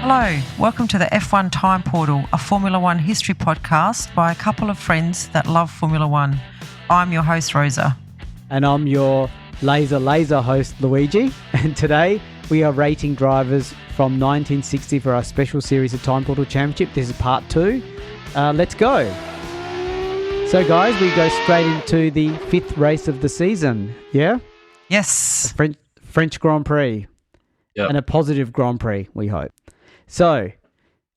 Hello, welcome to the F1 Time Portal, a Formula One history podcast by a couple of friends that love Formula One. I'm your host, Rosa. And I'm your laser host, Luigi. And today we are rating drivers from 1960 for our special series of Time Portal Championship. This is part 2. Let's go. So, guys, we go straight into the 5th race of the season. Yeah? Yes. French Grand Prix. Yep. And a positive Grand Prix, we hope. So,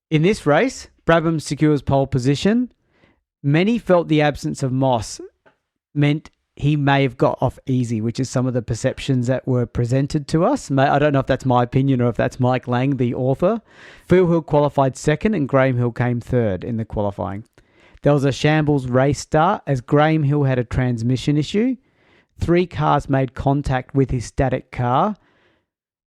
in this race, Brabham secures pole position. Many felt the absence of Moss meant he may have got off easy, which is some of the perceptions that were presented to us. I don't know if that's my opinion or if that's Mike Lang, the author. Phil Hill qualified second and Graham Hill came third in the qualifying. There was a shambles race start as Graham Hill had a transmission issue. 3 cars made contact with his static car.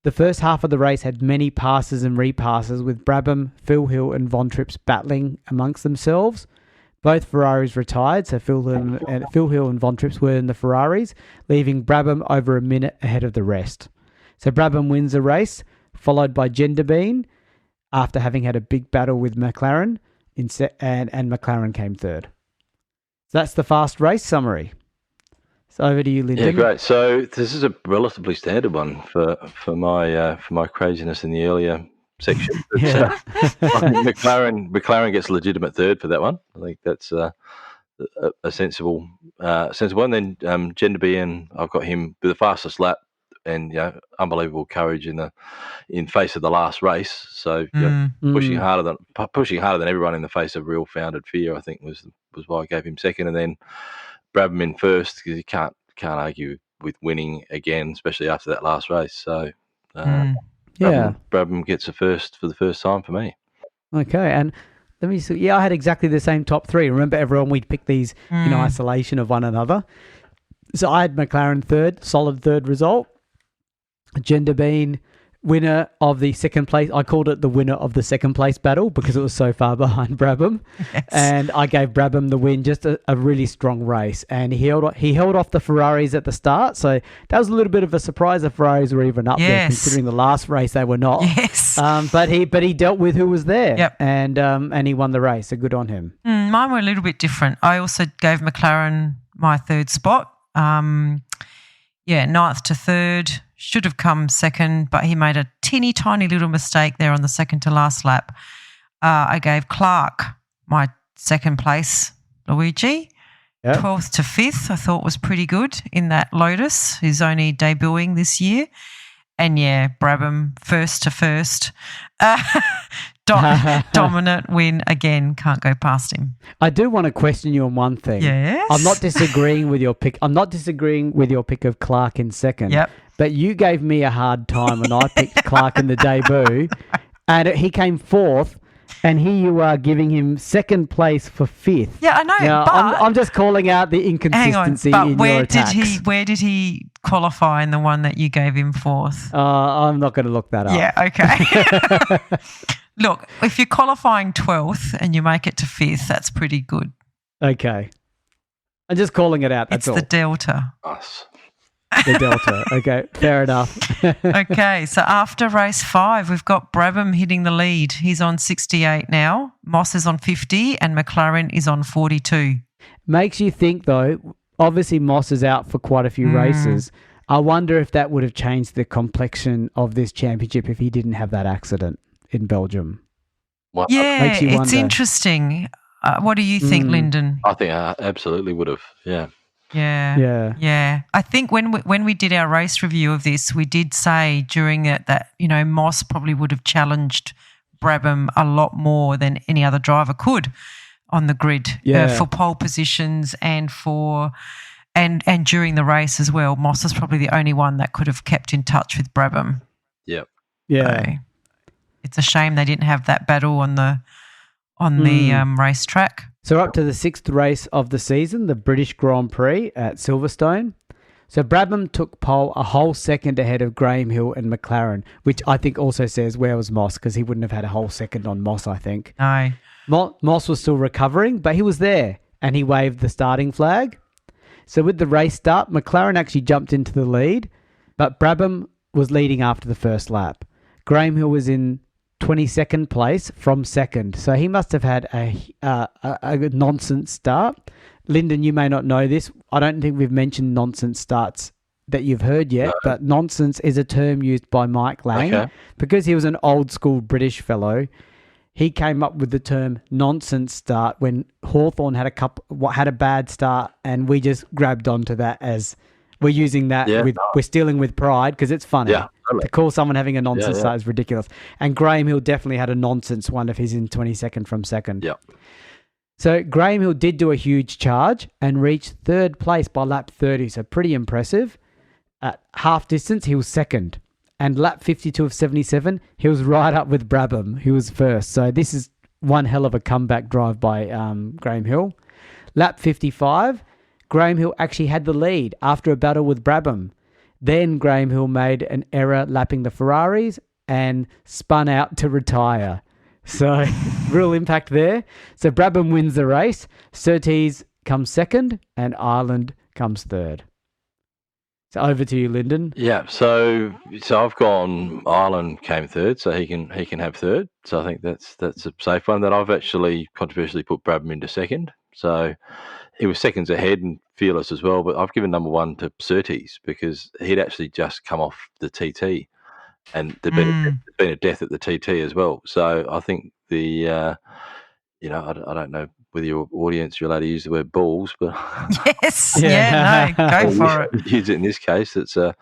The first half of the race had many passes and repasses with Brabham, Phil Hill and Von Trips battling amongst themselves. Both Ferraris retired, so Phil Hill and Von Trips were in the Ferraris, leaving Brabham over a minute ahead of the rest. So Brabham wins the race, followed by Genderbean after having had a big battle with McLaren, and McLaren came third. So that's the fast race summary. So over to you, Lyndon. Yeah, great. So this is a relatively standard one for my craziness in the earlier section. Yeah. I think McLaren gets legitimate third for that one. I think that's a sensible one. Then Genderbean, I've got him with the fastest lap and unbelievable courage in face of the last race. So pushing harder than everyone in the face of real founded fear, I think was why I gave him second. And then Brabham in first because you can't argue with winning again, especially after that last race. So Brabham gets a first for the first time for me. Okay, and let me see. Yeah, I had exactly the same top 3. Remember, everyone, we'd pick these in isolation of one another. So I had McLaren third, solid third result. Genderbean, winner of the second place. I called it the winner of the second place battle because it was so far behind Brabham. Yes. And I gave Brabham the win, just a really strong race. And he held off the Ferraris at the start. So that was a little bit of a surprise the Ferraris were even up there, considering the last race they were not. Yes. But he dealt with who was there. Yep. And he won the race. So good on him. Mine were a little bit different. I also gave McLaren my third spot. 9th to 3rd. Should have come second, but he made a teeny tiny little mistake there on the second to last lap. I gave Clark my second place, Luigi. Yep. 12th to 5th I thought was pretty good in that Lotus, who's only debuting this year. And Brabham first to first. Dominant win again, can't go past him. I do want to question you on one thing. Yes. I'm not disagreeing with your pick. Of Clark in second. Yep. But you gave me a hard time when I picked Clark in the debut, and he came 4th, and here you are giving him second place for 5th. Yeah, I know. Now, but I'm just calling out the inconsistency in your attacks. Where did he qualify in the one that you gave him 4th? I'm not going to look that up. Yeah, okay. Look, if you're qualifying 12th and you make it to 5th, that's pretty good. Okay. I'm just calling it out, that's all. It's the delta. Us. The delta. Okay, fair enough. Okay, so after race 5, we've got Brabham hitting the lead. He's on 68 now. Moss is on 50 and McLaren is on 42. Makes you think, though, obviously Moss is out for quite a few races. I wonder if that would have changed the complexion of this championship if he didn't have that accident in Belgium. What? Yeah, it's interesting. What do you think, Lyndon? I think I absolutely would have, Yeah. I think when we did our race review of this, we did say during it that, Moss probably would have challenged Brabham a lot more than any other driver could on the grid for pole positions and and during the race as well. Moss is probably the only one that could have kept in touch with Brabham. Yep. Yeah. So it's a shame they didn't have that battle on the racetrack. So up to the 6th race of the season, the British Grand Prix at Silverstone. So Brabham took pole a whole second ahead of Graham Hill and McLaren, which I think also says where was Moss, because he wouldn't have had a whole second on Moss, I think. No. Moss was still recovering, but he was there and he waved the starting flag. So with the race start, McLaren actually jumped into the lead, but Brabham was leading after the first lap. Graham Hill was in 22nd place from second. So he must have had a nonsense start. Lyndon, you may not know this. I don't think we've mentioned nonsense starts that you've heard yet, but nonsense is a term used by Mike Lang. Because he was an old school British fellow. He came up with the term nonsense start when Hawthorn had a bad start, and we just grabbed onto that as we're using that. We're stealing with pride because it's funny. Yeah, totally. To call someone having a nonsense start is ridiculous. And Graham Hill definitely had a nonsense one if he's in 22nd from second. Yeah. So Graham Hill did do a huge charge and reached third place by lap 30. So pretty impressive. At half distance, he was second. And lap 52 of 77, he was right up with Brabham, who was first. So this is one hell of a comeback drive by Graham Hill. Lap 55, Graham Hill actually had the lead after a battle with Brabham. Then Graham Hill made an error lapping the Ferraris and spun out to retire. So real impact there. So Brabham wins the race. Surtees comes second and Ireland comes third. So over to you, Lyndon. Yeah, so I've gone. Ireland came third, so he can have third. So I think that's a safe one. That I've actually controversially put Brabham into second. So he was seconds ahead and fearless as well. But I've given number one to Surtees because he'd actually just come off the TT, and there'd been a death at the TT as well. So I think I don't know whether your audience you're allowed to use the word balls, but yes, go for it. Use it in this case. It's a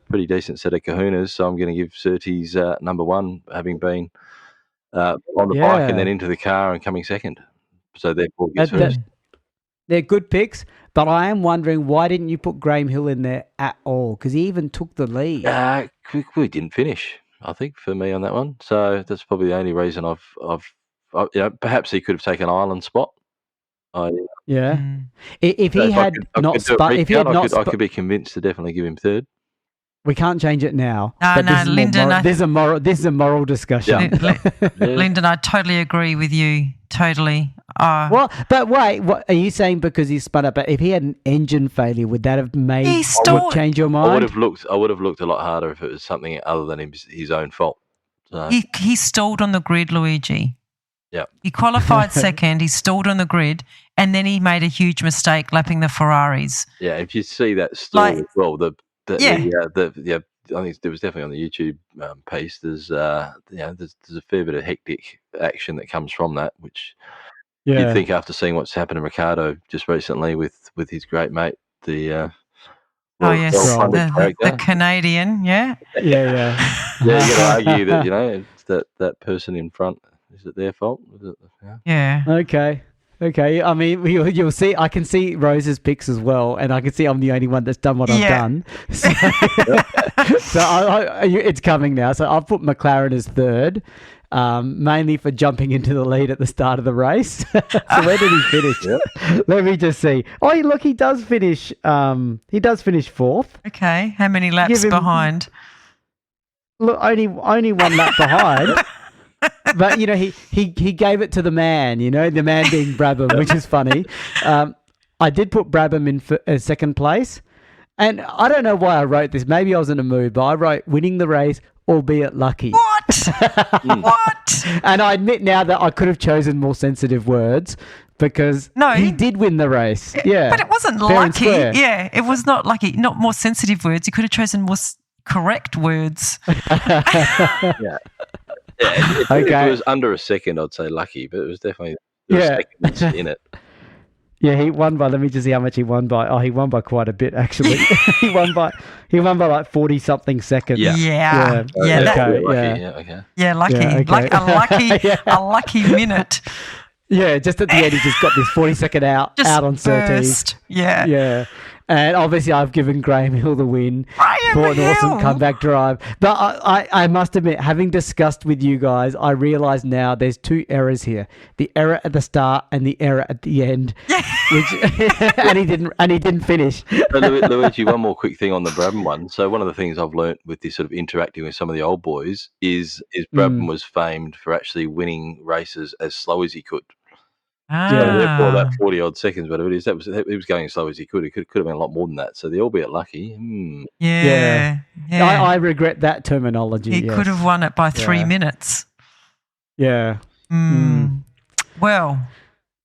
pretty decent set of kahunas, so I'm going to give Surtees number one, having been on the bike and then into the car and coming second. So therefore gets first. They're good picks, but I am wondering why didn't you put Graham Hill in there at all? Because he even took the lead. We didn't finish, I think, for me on that one. So that's probably the only reason I've perhaps he could have taken Ireland's spot. If he had not spun, I could be convinced to definitely give him third. We can't change it now. Lyndon, this is a moral discussion. Lyndon, I totally agree with you. Totally. But wait, what are you saying? Because he spun up? But if he had an engine failure, would that have made change your mind? I would have looked a lot harder if it was something other than his own fault. So. He stalled on the grid, Luigi. Yeah. He qualified second, he stalled on the grid, and then he made a huge mistake lapping the Ferraris. Yeah, if you see that stall as well, I think there was definitely on the YouTube piece. There's a fair bit of hectic action that comes from that, which you'd think after seeing what's happened to Ricardo just recently with his great mate, the Canadian, yeah. You got to argue that that person in front. Is it their fault? Yeah. Okay. I mean, you'll see. I can see Rose's picks as well, and I can see I'm the only one that's done what I've done. So, it's coming now. So I've put McLaren as third, mainly for jumping into the lead at the start of the race. So where did he finish? Let me just see. Oh, look, he does finish. He does finish fourth. Okay. How many laps behind? Look, only one lap behind. But, he gave it to the man, the man being Brabham, which is funny. I did put Brabham in second place. And I don't know why I wrote this. Maybe I was in a mood, but I wrote winning the race, albeit lucky. What? What? And I admit now that I could have chosen more sensitive words because he did win the race. Yeah. But it wasn't lucky. Yeah, it was not lucky. Not more sensitive words. You could have chosen more correct words. If it was under a second, I'd say lucky, but it was definitely seconds in it. Yeah, he won by. Let me just see how much he won by. Oh, he won by quite a bit actually. he won by like 40 something seconds. Yeah. A lucky minute. Yeah, just at the end, he just got this 40-second out on Surtees. Yeah. And obviously, I've given Graham Hill the win for an awesome comeback drive. But I must admit, having discussed with you guys, I realise now there's two errors here: the error at the start and the error at the end. And he didn't finish. Luigi, one more quick thing on the Brabham one. So one of the things I've learnt with this sort of interacting with some of the old boys is Brabham was famed for actually winning races as slow as he could. Therefore, Ah, that 40 odd seconds, whatever it is, he was going as slow as he could. It could have been a lot more than that. So the albeit lucky. yeah. I regret that terminology. He could have won it by 3 minutes. Yeah. Well,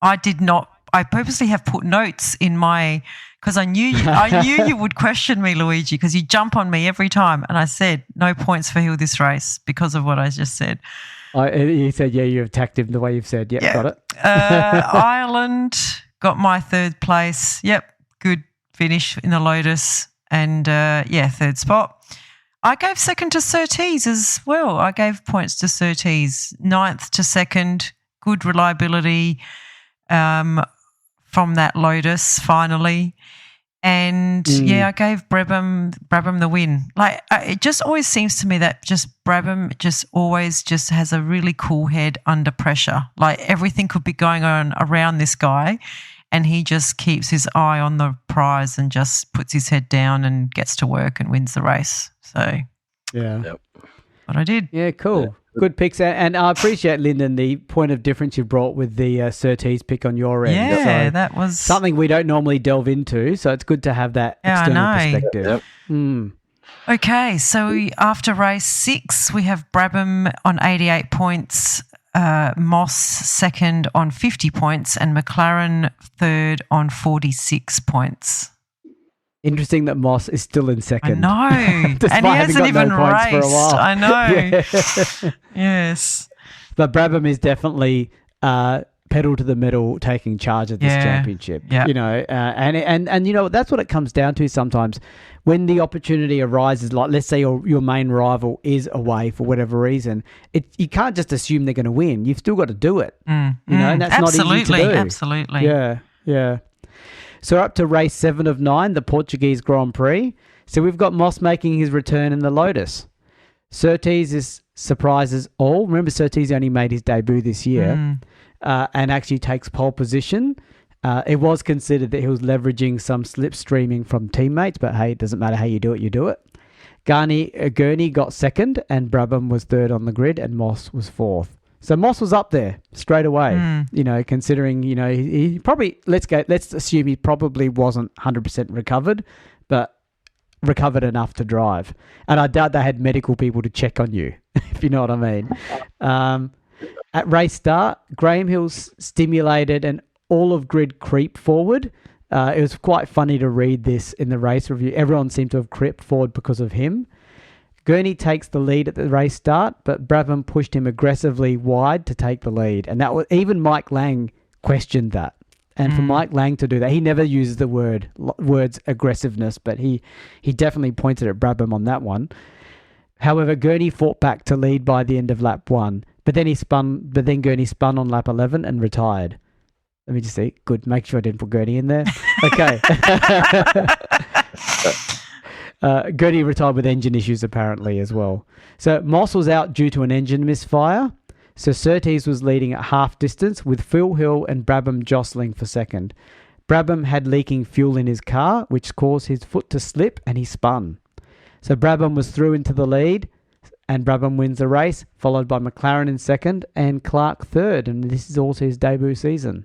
I did not. I purposely have put notes in my because I knew you would question me, Luigi, because you jump on me every time, and I said no points for Hill this race because of what I just said. He said, yeah, you attacked him the way you've said. Yep, got it. Ireland got my third place. Yep, good finish in the Lotus, and third spot. I gave second to Surtees as well. I gave points to Surtees. 9th to second, good reliability from that Lotus finally. And, I gave Brabham the win. Like, it just always seems to me that just Brabham just always just has a really cool head under pressure. Like, everything could be going on around this guy, and he just keeps his eye on the prize and just puts his head down and gets to work and wins the race. So, what I did. Yeah, cool. Yeah. Good picks. And I appreciate, Lyndon, the point of difference you brought with the Surtees pick on your end. Yeah, so that was something we don't normally delve into. So it's good to have that external perspective. Okay, so after race 6, we have Brabham on 88 points, Moss second on 50 points, and McLaren third on 46 points. Interesting that Moss is still in second. I know. And he hasn't even raced. I know. Yeah. Yes. But Brabham is definitely pedal to the metal taking charge of this championship. Yeah. You know, and you know, that's what it comes down to sometimes. When the opportunity arises, like let's say your main rival is away for whatever reason, you can't just assume they're going to win. You've still got to do it. You know, and that's not easy to do. Absolutely. Yeah. So we're up to race 7 of 9, the Portuguese Grand Prix. So we've got Moss making his return in the Lotus. Surtees surprises all. Remember, Surtees only made his debut this year and actually takes pole position. It was considered that he was leveraging some slipstreaming from teammates, but hey, it doesn't matter how you do it, you do it. Gurney got second, and Brabham was third on the grid, and Moss was fourth. So Moss was up there straight away, you know, considering, you know, he probably, let's assume he probably wasn't 100% recovered, but recovered enough to drive. And I doubt they had medical people to check on you, if you know what I mean. At race start, Graham Hill stimulated an all-of-grid creep forward. It was quite funny to read this in the race review. Everyone seemed to have crept forward because of him. Gurney takes the lead at the race start, but Brabham pushed him aggressively wide to take the lead. And that was even Mike Lang questioned that. And for Mike Lang to do that, he never uses the words aggressiveness, but he definitely pointed at Brabham on that one. However, Gurney fought back to lead by the end of lap 1, but then Gurney spun on lap 11 and retired. Let me just see. Good. Make sure I didn't put Gurney in there. Okay. Gurney retired with engine issues apparently as well. So Moss was out due to an engine misfire. So Surtees was leading at half distance with Phil Hill and Brabham jostling for second. Brabham had leaking fuel in his car, which caused his foot to slip and he spun. So Brabham was through into the lead and Brabham wins the race, followed by McLaren in second and Clark third. And this is also his debut season.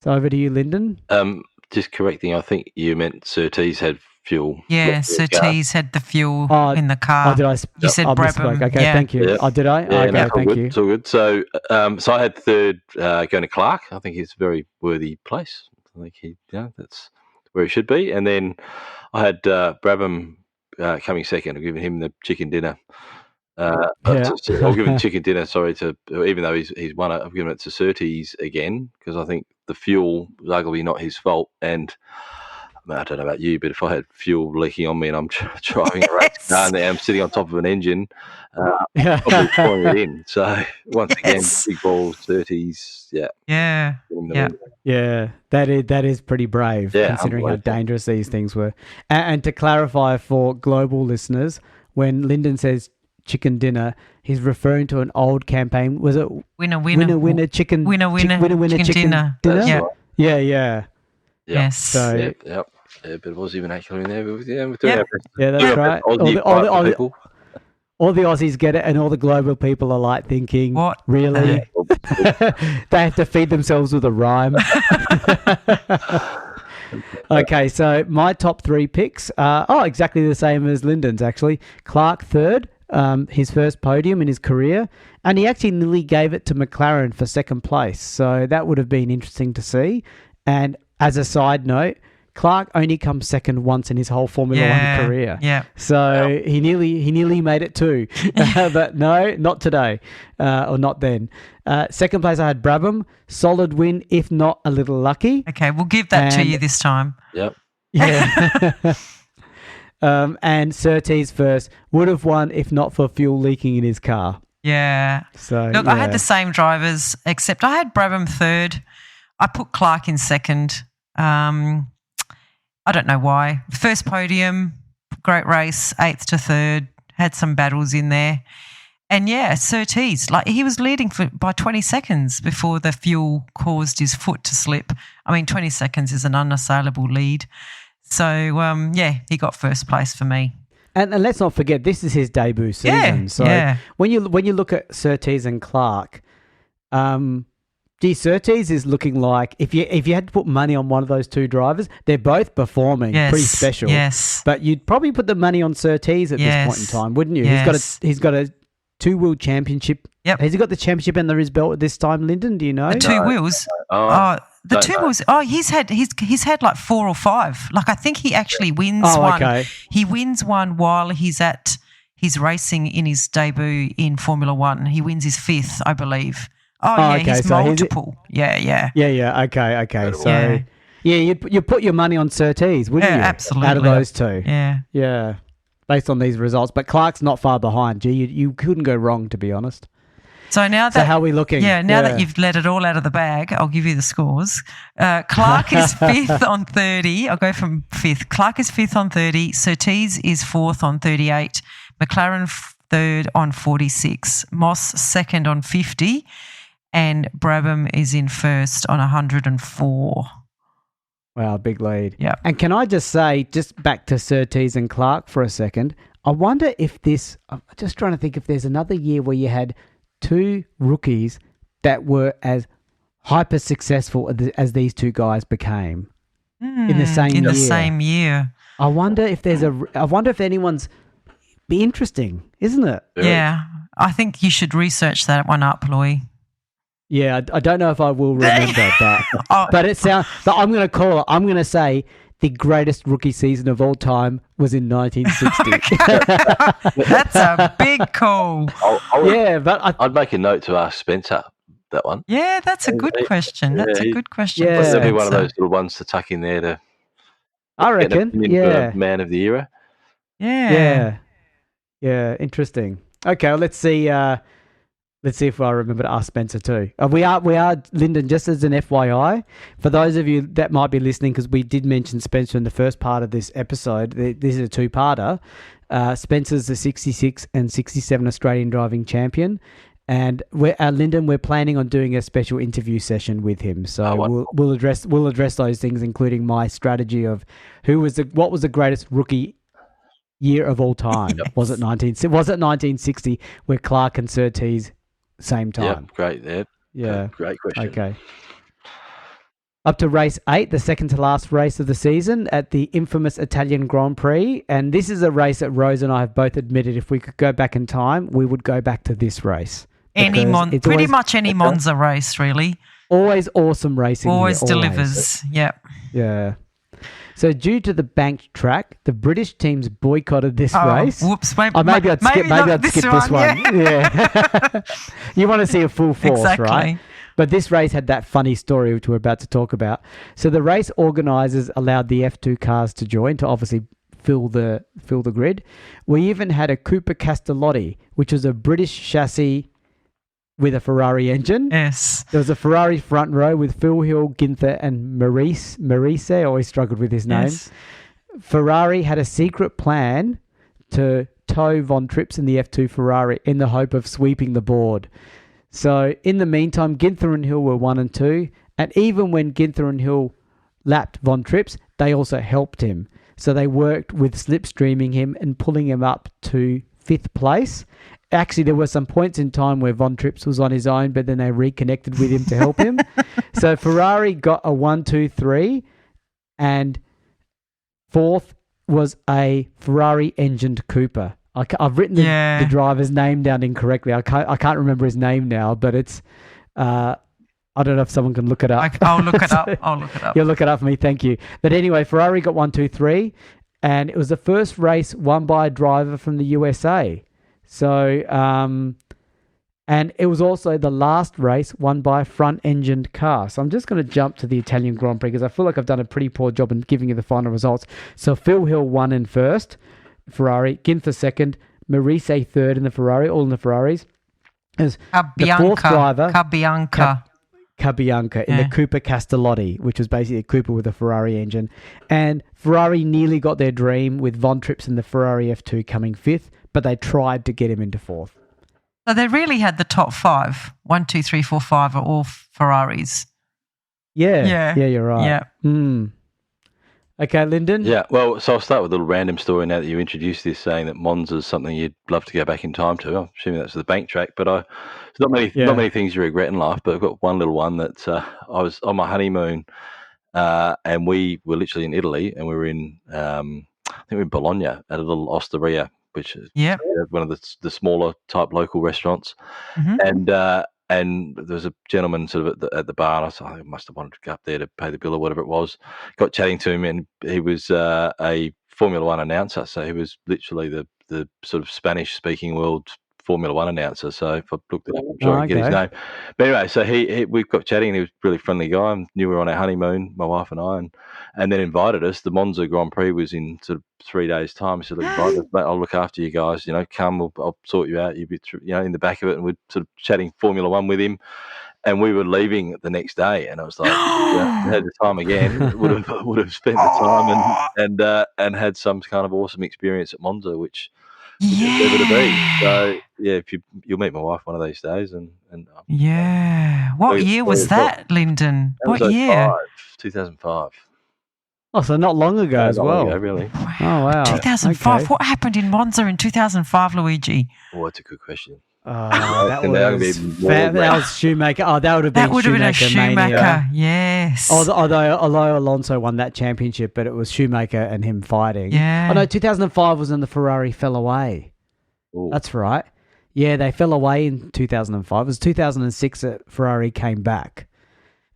So over to you, Lyndon. Just correcting, I think you meant Surtees had fuel. Yeah, Surtees had the fuel in the car. Oh, did I? You said Brabham. Okay, thank you. Yeah. Oh, did I? Yeah, okay, thank good. you. It's all good. So, so I had third going to Clark. I think he's a very worthy place. I think that's where he should be. And then I had Brabham coming second. I'm giving him the chicken dinner. I'll give him chicken dinner. Sorry even though he's won it, I've given it to Surtees again because I think the fuel was arguably not his fault. And I don't know about you, but if I had fuel leaking on me and I'm driving a race car and I'm sitting on top of an engine, I'm probably pouring it in. So once again, big balls, 30s, Yeah, that is pretty brave considering how dangerous these things were. And to clarify for global listeners, when Lyndon says chicken dinner, he's referring to an old campaign. Was it winner chicken dinner? Yeah. Yes. So, but it was even actually in there. Yeah, that's right. all the Aussies get it, and all the global people are like thinking, What? Really? They have to feed themselves with a rhyme. Okay, so my top 3 picks are exactly the same as Lyndon's, actually. Clark third, his first podium in his career, and he actually nearly gave it to McLaren for second place. So that would have been interesting to see. And as a side note, Clark only comes second once in his whole Formula One career. Yeah. So he nearly made it too. But no, not today. Or not then. Second place I had Brabham. Solid win, if not a little lucky. Okay, we'll give that to you this time. Yep. Yeah. And Surtees first. Would have won if not for fuel leaking in his car. Yeah. So look, I had the same drivers, except I had Brabham third. I put Clark in second. I don't know why. First podium, great race, 8th to 3rd, had some battles in there. And yeah, Surtees, like he was leading by 20 seconds before the fuel caused his foot to slip. I mean, 20 seconds is an unassailable lead. So, he got first place for me. And let's not forget, this is his debut season. When you look at Surtees and Clark, Surtees is looking like if you had to put money on one of those two drivers, they're both performing pretty special. Yes. But you'd probably put the money on Surtees at this point in time, wouldn't you? Yes. He's got a 2 world championship. Yep. Has he got the championship under his belt at this time, Lyndon? Do you know? The 2 wheels. The 2 wheels. Oh, he's had like 4 or 5. Like I think he actually wins one. Okay. He wins one while he's racing in his debut in Formula One. He wins his 5th, I believe. He's multiple. Yeah. Okay. So, you'd put your money on Surtees, wouldn't you? Absolutely. Out of those two. Yeah. Based on these results. But Clark's not far behind. You couldn't go wrong, to be honest. So how are we looking? Yeah, now that you've let it all out of the bag, I'll give you the scores. Clark is 5th on 30. I'll go from 5th. Clark is 5th on 30. Surtees is 4th on 38. McLaren 3rd on 46. Moss 2nd on 50. And Brabham is in 1st on 104. Wow, big lead. Yeah. And can I just say, just back to Surtees and Clark for a second, I wonder if I'm just trying to think if there's another year where you had 2 rookies that were as hyper successful as these 2 guys became in the same year. In the same year. I wonder if anyone's be interesting, isn't it? Yeah. I think you should research that one up, Louis. Yeah, I don't know if I will remember, but it sounds. But I'm going to call it. I'm going to say the greatest rookie season of all time was in 1960. That's a big call. I'd make a note to ask Spencer that one. Yeah, that's a good question. That's a good question. Yeah, that'd be one of those little ones to tuck in there I reckon. For man of the era. Yeah. Interesting. Okay, well, let's see. Let's see if I remember to ask Spencer too. We are, Lyndon, just as an FYI, for those of you that might be listening, because we did mention Spencer in the first part of this episode, this is a 2-parter. Spencer's the 66 and 67 Australian driving champion. And Lyndon, we're planning on doing a special interview session with him. So we'll address those things, including my strategy of what was the greatest rookie year of all time. Was it 1960 where Clark and Surtees same time? Yeah, great. Yeah, great question. Okay. Up to race 8, the second to last race of the season at the infamous Italian Grand Prix. And this is a race that Rose and I have both admitted if we could go back in time, we would go back to this race. Pretty much any Monza race, really. Always awesome racing. Always delivers. Yep. Yeah. So due to the banked track, the British teams boycotted this race. Whoops. Maybe I'd skip this one. Yeah. You want to see a full force, right? But this race had that funny story which we're about to talk about. So the race organisers allowed the F2 cars to join to obviously fill the grid. We even had a Cooper Castellotti, which was a British chassis with a Ferrari engine. Yes. There was a Ferrari front row with Phil Hill, Ginther and Maurice. I always struggled with his name. Yes. Ferrari had a secret plan to tow Von Trips in the F2 Ferrari in the hope of sweeping the board. So in the meantime, Ginther and Hill were 1 and 2. And even when Ginther and Hill lapped Von Trips, they also helped him. So they worked with slipstreaming him and pulling him up to 5th place. Actually, there were some points in time where Von Trips was on his own, but then they reconnected with him to help him. So Ferrari got a 1, 2, 3, and 4th was a Ferrari-engined Cooper. I've written the driver's name down incorrectly. I can't remember his name now, but it's I don't know if someone can look it up. I'll look it up. I'll look it up. You'll look it up for me. Thank you. But anyway, Ferrari got 1, 2, 3, and it was the first race won by a driver from the USA. So, and it was also the last race won by a front-engined car. So I'm just going to jump to the Italian Grand Prix because I feel like I've done a pretty poor job in giving you the final results. So Phil Hill won in first, Ferrari. Ginther second. Maurice third in the Ferrari, all in the Ferraris. As the fourth driver, Cabianca in the Cooper Castellotti, which was basically a Cooper with a Ferrari engine. And Ferrari nearly got their dream with Von Trips in the Ferrari F2 coming 5th, but they tried to get him into 4th. So they really had the top 5. 1, 2, 3, 4, 5 are all Ferraris. Yeah, you're right. Yeah. Okay, Lyndon? Yeah, well, so I'll start with a little random story now that you introduced this, saying that Monza is something you'd love to go back in time to. I'm assuming that's the bank track, but there's not many things you regret in life, but I've got one little one that I was on my honeymoon and we were literally in Italy, and we were in, I think we were in Bologna at a little osteria, which is one of the smaller type local restaurants. Mm-hmm. And there was a gentleman sort of at the bar, and I thought, I must have wanted to go up there to pay the bill or whatever it was. Got chatting to him, and he was a Formula One announcer. So he was literally the sort of Spanish-speaking world Formula One announcer. So if I looked it up, I'm sure I can get his name. But anyway, so we got chatting, and he was a really friendly guy. And knew we were on our honeymoon, my wife and I, and then invited us. The Monza Grand Prix was in sort of 3 days' time. He said, "Look, invite us, mate, I'll look after you guys. Come, I'll sort you out. You'll be, in the back of it." And we're sort of chatting Formula One with him. And we were leaving the next day, and I was like, had the time again, would have spent the time and had some kind of awesome experience at Monza, which is ever to be. So if you'll meet my wife one of these days, and what year was that, Lyndon? What year? 2005. Oh, so not long ago as well. Really? Wow. Oh, wow. 2005. Okay. What happened in Monza in 2005, Luigi? Oh, that's a good question. That was Schumacher. Oh, that would have been a Schumacher. Yes. Although Alonso won that championship, but it was Schumacher and him fighting. Yeah. Oh no, 2005 was when the Ferrari fell away. Ooh. That's right. Yeah, they fell away in 2005. It was 2006 that Ferrari came back.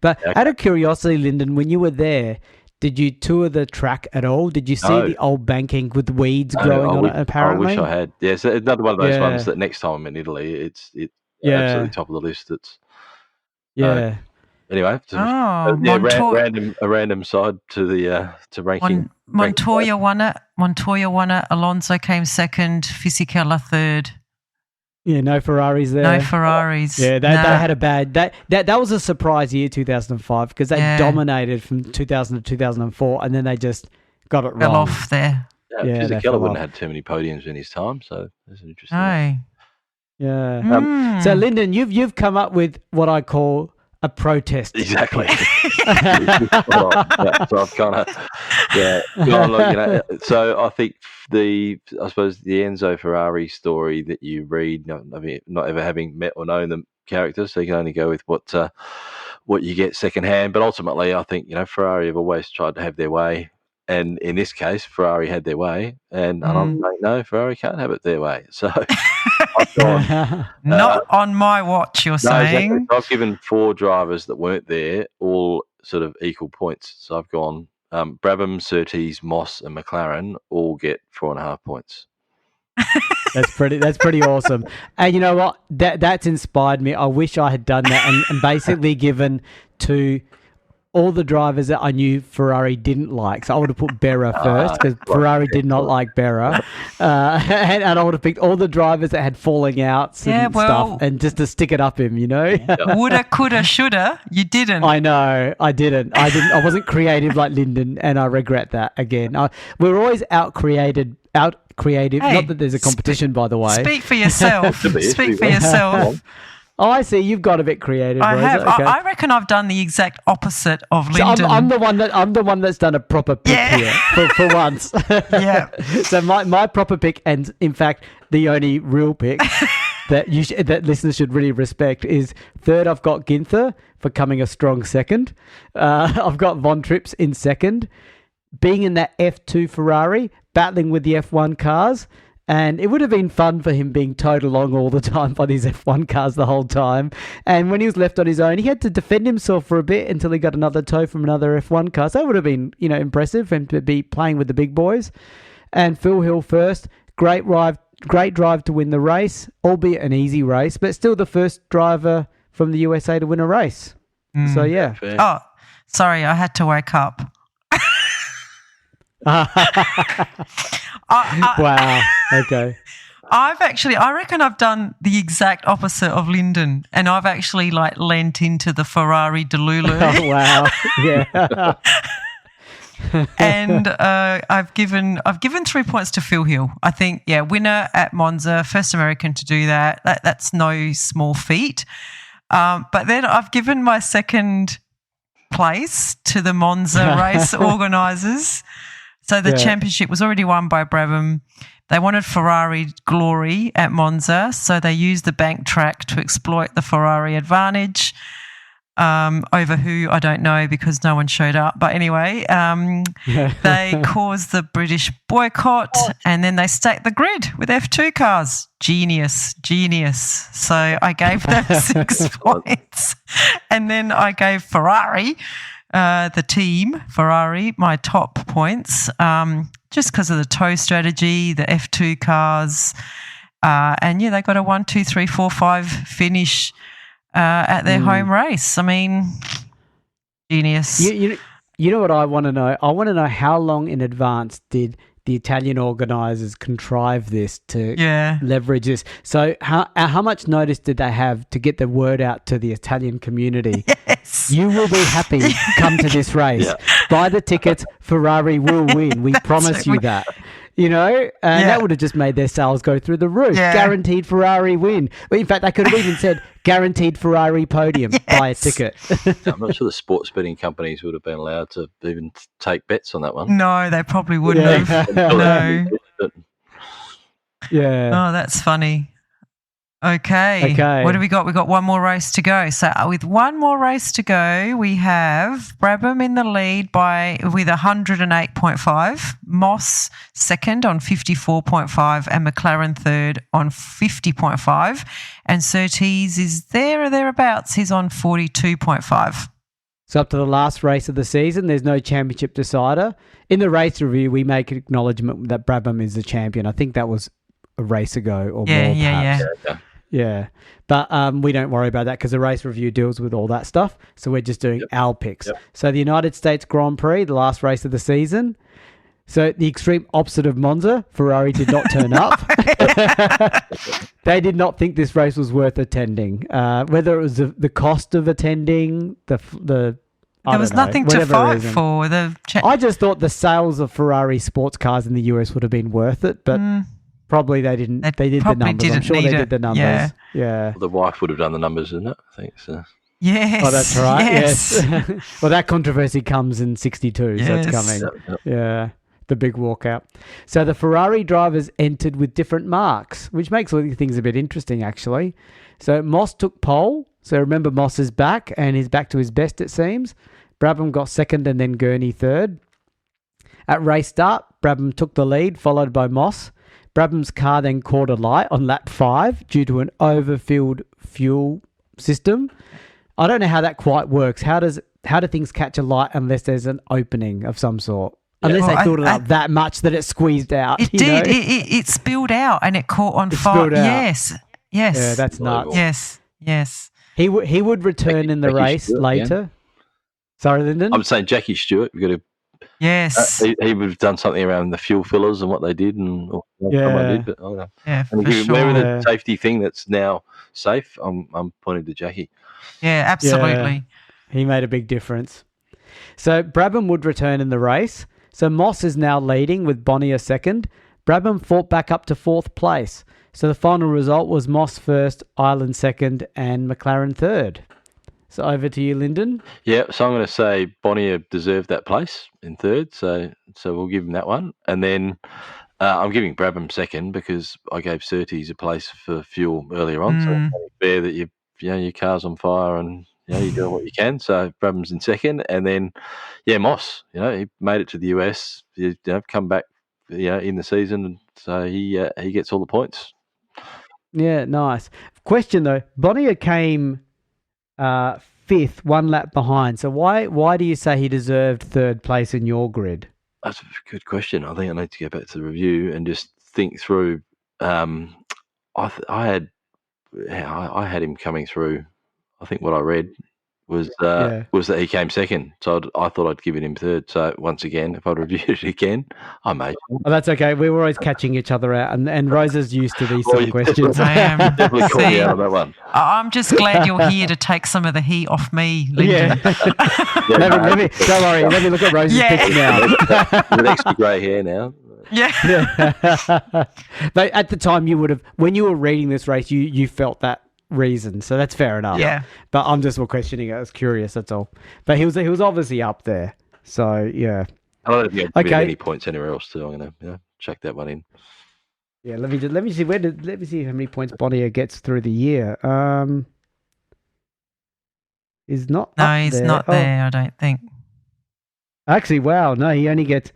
But out of curiosity, Lyndon, when you were there, did you tour the track at all? Did you see the old banking with weeds growing on it, apparently? I wish I had. Yeah, so another one of those ones that next time I'm in Italy, it's absolutely top of the list. Anyway, a random side to the ranking. Montoya won it. Alonso came second. Fisichella third. Yeah, no Ferraris there. No Ferraris. Yeah, they had a bad... That was a surprise year, 2005, because they dominated from 2000 to 2004, and then they just got it wrong. Fell off there. Yeah, Fisichella wouldn't have had too many podiums in his time, so that's an interesting one. Yeah. So, Lyndon, you've come up with what I call a protest. Exactly. So I've kind of so I think the Enzo Ferrari story that you read, not ever having met or known the characters, so you can only go with what you get secondhand. But ultimately, I think Ferrari have always tried to have their way, and in this case, Ferrari had their way, and I'm saying no, Ferrari can't have it their way. So I've gone, not on my watch. You're saying? Exactly. I've given 4 drivers that weren't there all sort of equal points. So I've gone Brabham, Surtees, Moss, and McLaren all get 4.5 points. That's pretty awesome. And you know what? That's inspired me. I wish I had done that and basically given to all the drivers that I knew Ferrari didn't like. So I would have put Berra first because Ferrari did not like Berra. And I would have picked all the drivers that had falling outs and stuff, and just to stick it up him, Woulda, coulda, shoulda. You didn't. I know. I didn't. I wasn't creative like Lyndon, and I regret that again. We're always out creative. Hey, not that there's a competition, by the way. Speak for yourself. Speak for yourself. Oh, I see. You've got a bit creative. I Rosa. have. Okay. I reckon I've done the exact opposite of So Lyndon. I'm the one that's done a proper pick here for once. Yeah. So my proper pick, and in fact the only real pick that that listeners should really respect, is third. I've got Ginther for coming a strong second. I've got Von Trips in second, being in that F2 Ferrari, battling with the F1 cars. And it would have been fun for him being towed along all the time by these F1 cars the whole time. And when he was left on his own, he had to defend himself for a bit until he got another tow from another F1 car. So that would have been, impressive for him to be playing with the big boys. And Phil Hill first, great drive to win the race, albeit an easy race, but still the first driver from the USA to win a race. So yeah. Fair. Oh, sorry, I had to wake up. Wow. Okay. I reckon I've done the exact opposite of Lyndon, and I've actually lent into the Ferrari Delulu. Oh wow. Yeah. And I've given 3 points to Phil Hill. I think, winner at Monza, first American to do that. That's no small feat. But then I've given my second place to the Monza race organisers. So the championship was already won by Brabham. They wanted Ferrari glory at Monza, so they used the bank track to exploit the Ferrari advantage. Over who, I don't know, because no one showed up. But anyway, they caused the British boycott, and then they stacked the grid with F2 cars. Genius. So I gave them 6 points. And then I gave Ferrari, the team, Ferrari, my top points, just because of the tow strategy, the F2 cars. And, they got a 1, 2, 3, 4, 5 finish at their home race. I mean, genius. You know what I want to know? I want to know how long in advance did the Italian organisers contrive this to leverage this? So how much notice did they have to get the word out to the Italian community? Yes. You will be happy. Come to this race. Yeah. Buy the tickets. Ferrari will win. We promise you that. That would have just made their sales go through the roof. Yeah. Guaranteed Ferrari win. In fact, they could have even said guaranteed Ferrari podium. Yes. Buy a ticket. I'm not sure the sports betting companies would have been allowed to even take bets on that one. No, they probably wouldn't have. No. Yeah. Oh, that's funny. Okay. What do we got? We got one more race to go. So with one more race to go, we have Brabham in the lead with 108.5, Moss second on 54.5, and McLaren third on 50.5, and Surtees is there or thereabouts. He's on 42.5. So up to the last race of the season, there's no championship decider. In the race review, we make an acknowledgement that Brabham is the champion. I think that was a race ago or more, perhaps. Yeah. But we don't worry about that because the race review deals with all that stuff. So we're just doing our picks. Yep. So the United States Grand Prix, the last race of the season. So the extreme opposite of Monza, Ferrari did not turn up. They did not think this race was worth attending. Whether it was the cost of attending, there was nothing to fight for. I just thought the sales of Ferrari sports cars in the US would have been worth it, but probably they didn't. They did the numbers. I'm sure they did the numbers. Yeah. Well, the wife would have done the numbers, isn't it? I think so. Yes. Oh, that's right. Yes. Well, that controversy comes in 62, so it's coming. Yep. Yeah. The big walkout. So the Ferrari drivers entered with different marks, which makes all these things a bit interesting, actually. So Moss took pole. So remember, Moss is back, and he's back to his best, it seems. Brabham got second and then Gurney third. At race start, Brabham took the lead, followed by Moss. Brabham's car then caught a light on lap 5 due to an overfilled fuel system. I don't know how that quite works. How do things catch a light unless there's an opening of some sort? Unless they filled it up that much that it squeezed out. It did. It spilled out and it caught on fire. Yes. Yeah, that's nuts. Yes. He would return in the race later. Sorry, Lyndon? I'm saying Jackie Stewart. We've got to. Yes. He would have done something around the fuel fillers and what they did and someone did, but I don't know. Yeah, wherever the safety thing that's now safe, I'm pointing to Jackie. Yeah, absolutely. Yeah, he made a big difference. So Brabham would return in the race. So Moss is now leading with Bonnier second. Brabham fought back up to 4th place. So the final result was Moss first, Ireland second, and McLaren third. So over to you, Lyndon. Yeah, so I'm going to say Bonnier deserved that place in third, so we'll give him that one. And then I'm giving Brabham second because I gave Surtees a place for fuel earlier on. So it's only fair that your car's on fire and you're doing what you can. So Brabham's in second, and then Moss. He made it to the US. Come back. In the season, so he gets all the points. Yeah, nice. Question though, Bonnier came fifth, one lap behind. So why do you say he deserved third place in your grid? That's a good question. I think I need to go back to the review and just think through. I had him coming through. I think what I read was that he came second. So I thought I'd given him third. So once again, if I'd reviewed it again, I may. Oh, that's okay. We were always catching each other out, and Rosa's used to these sort of questions. I am. Definitely caught me out on that one. I'm just glad you're here to take some of the heat off me, Lyndon. Let me, don't worry. Let me look at Rosa's picture now. With extra grey hair now. Yeah. But at the time, you would have, when you were reading this race, you felt that reason, so that's fair enough. Yeah. But I'm just more questioning it. I was curious, that's all. But he was obviously up there. So yeah. I don't think I'd give him any points anywhere else too. I'm gonna check that one in. Yeah, let me see let me see how many points Bonnier gets through the year. He's not he's not there, I don't think. Actually, wow, no, he gets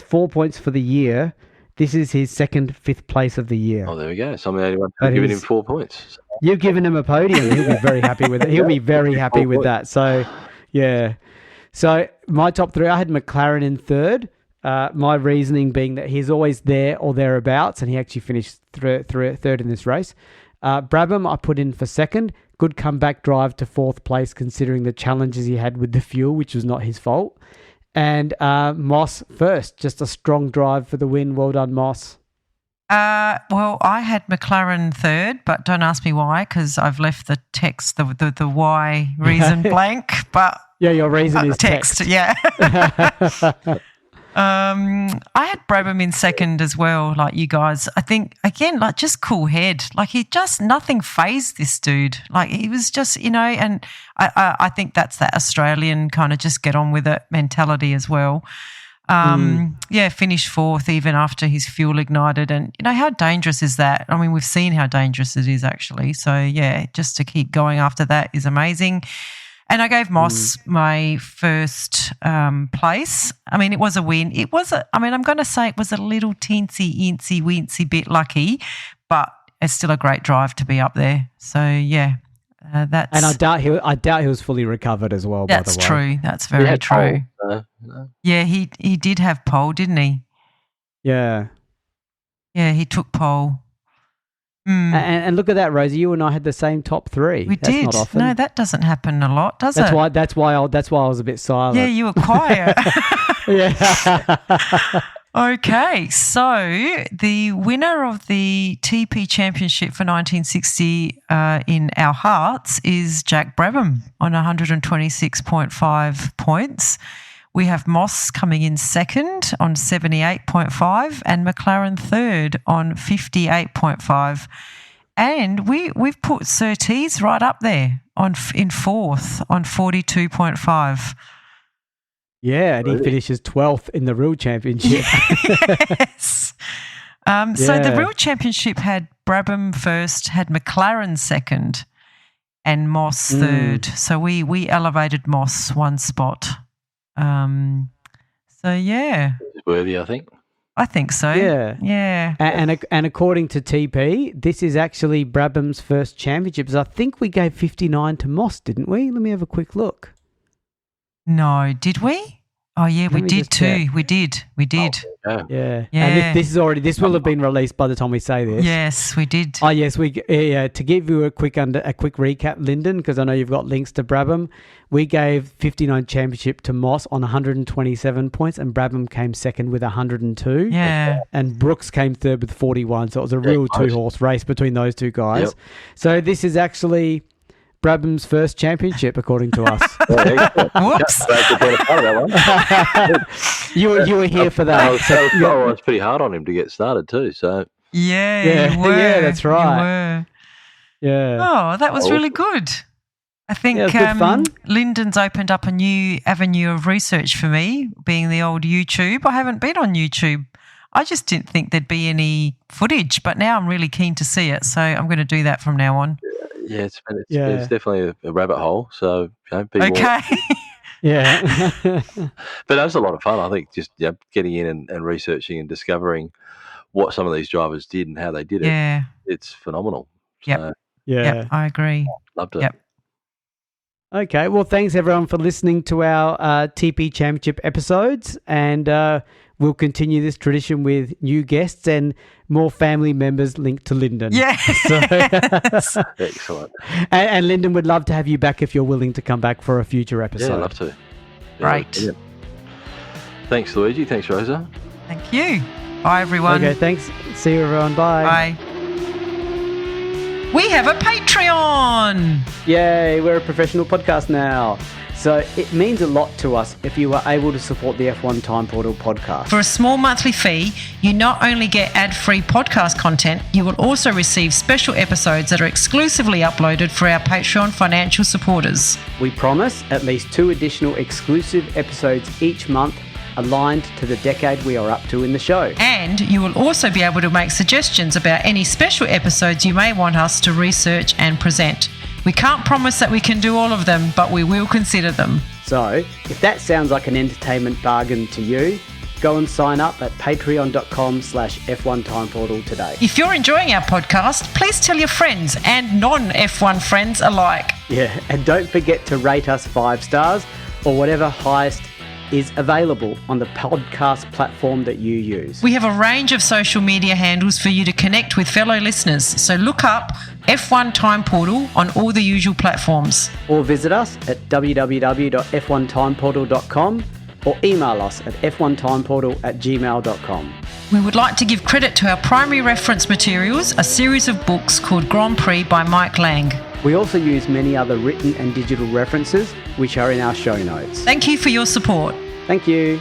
4 points for the year. This is his second, fifth place of the year. Oh, there we go. So I'm the only one who's given him 4 points. You've given him a podium. He'll be very happy with it. He'll be very happy with that. So, yeah. So my top three, I had McLaren in third. My reasoning being that he's always there or thereabouts, and he actually finished third in this race. Brabham I put in for second. Good comeback drive to fourth place considering the challenges he had with the fuel, which was not his fault. And Moss first, just a strong drive for the win. Well done, Moss. Well, I had McLaren third, but don't ask me why because I've left the text, the why reason blank. But yeah, your reason is text. Yeah. I had Brabham in second as well, like you guys. I think, again, like just cool head. Like nothing fazed this dude. Like he was just, and I think that's that Australian kind of just get on with it mentality as well. Finished fourth even after his fuel ignited. And, how dangerous is that? I mean, we've seen how dangerous it is actually. So, yeah, just to keep going after that is amazing. And I gave Moss my first place. I mean, it was a win. I'm going to say it was a little teensy bit lucky, but it's still a great drive to be up there. So, yeah, that's... And I doubt he was fully recovered as well, by the way. That's true. That's very true. No. Yeah, he did have pole, didn't he? Yeah. Yeah, he took pole. And look at that, Rosie. You and I had the same top three. We did. Not often. No, that doesn't happen a lot, does it? That's why I was a bit silent. Yeah, you were quiet. Yeah. Okay, so the winner of the TP Championship for 1960 in our hearts is Jack Brabham on 126.5 points. We have Moss coming in second on 78.5 and McLaren third on 58.5. And we've put Surtees right up there in fourth on 42.5. Yeah, and he finishes 12th in the Real Championship. Yes. So the Real Championship had Brabham first, had McLaren second and Moss third. So we elevated Moss one spot. It's worthy, I think. I think so. Yeah. And according to TP, this is actually Brabham's first championships. I think we gave 59 to Moss, didn't we? Let me have a quick look. No, did we? Oh yeah, we did too. We did. Oh, yeah. And this will have been released by the time we say this. Yes, we did. Oh yes, to give you a quick recap, Lyndon, because I know you've got links to Brabham. We gave 59 championship to Moss on 127 points, and Brabham came second with 102. Yeah. And Brooks came third with 41. So it was a real two-horse race between those two guys. Yep. So this is actually Brabham's first championship, according to us. Whoops. You were here for that. I was pretty hard on him to get started too. So Yeah, you were. Yeah, that's right. You were. Yeah. Oh, that was really good. I think Yeah, it was good fun. Lyndon's opened up a new avenue of research for me, being the old YouTube. I haven't been on YouTube. I just didn't think there'd be any footage, but now I'm really keen to see it. So I'm going to do that from now on. Yeah, it's definitely a rabbit hole. So be Okay. Yeah. but that was a lot of fun. I think just getting in and researching and discovering what some of these drivers did and how they did it. Yeah. It's phenomenal. Yep. So, Yeah. I agree. loved it. Yep. Okay. Well, thanks everyone for listening to our TP Championship episodes, and we'll continue this tradition with new guests and more family members linked to Lyndon. Yeah. Excellent. And Lyndon would love to have you back if you're willing to come back for a future episode. Yeah, I'd love to. Right. Brilliant. Thanks, Luigi. Thanks, Rosa. Thank you. Bye, everyone. Okay, thanks. See you, everyone. Bye. Bye. We have a Patreon. Yay, we're a professional podcast now. So it means a lot to us if you are able to support the F1 Time Portal podcast. For a small monthly fee, you not only get ad-free podcast content, you will also receive special episodes that are exclusively uploaded for our Patreon financial supporters. We promise at least 2 additional exclusive episodes each month aligned to the decade we are up to in the show. And you will also be able to make suggestions about any special episodes you may want us to research and present. We can't promise that we can do all of them, but we will consider them. So, if that sounds like an entertainment bargain to you, go and sign up at patreon.com/F1 Time Portal today. If you're enjoying our podcast, please tell your friends and non-F1 friends alike. Yeah, and don't forget to rate us 5 stars or whatever highest is available on the podcast platform that you use. We have a range of social media handles for you to connect with fellow listeners, so look up F1 Time Portal on all the usual platforms. Or visit us at www.f1timeportal.com or email us at f1timeportal@gmail.com. We would like to give credit to our primary reference materials, a series of books called Grand Prix by Mike Lang. We also use many other written and digital references, which are in our show notes. Thank you for your support. Thank you.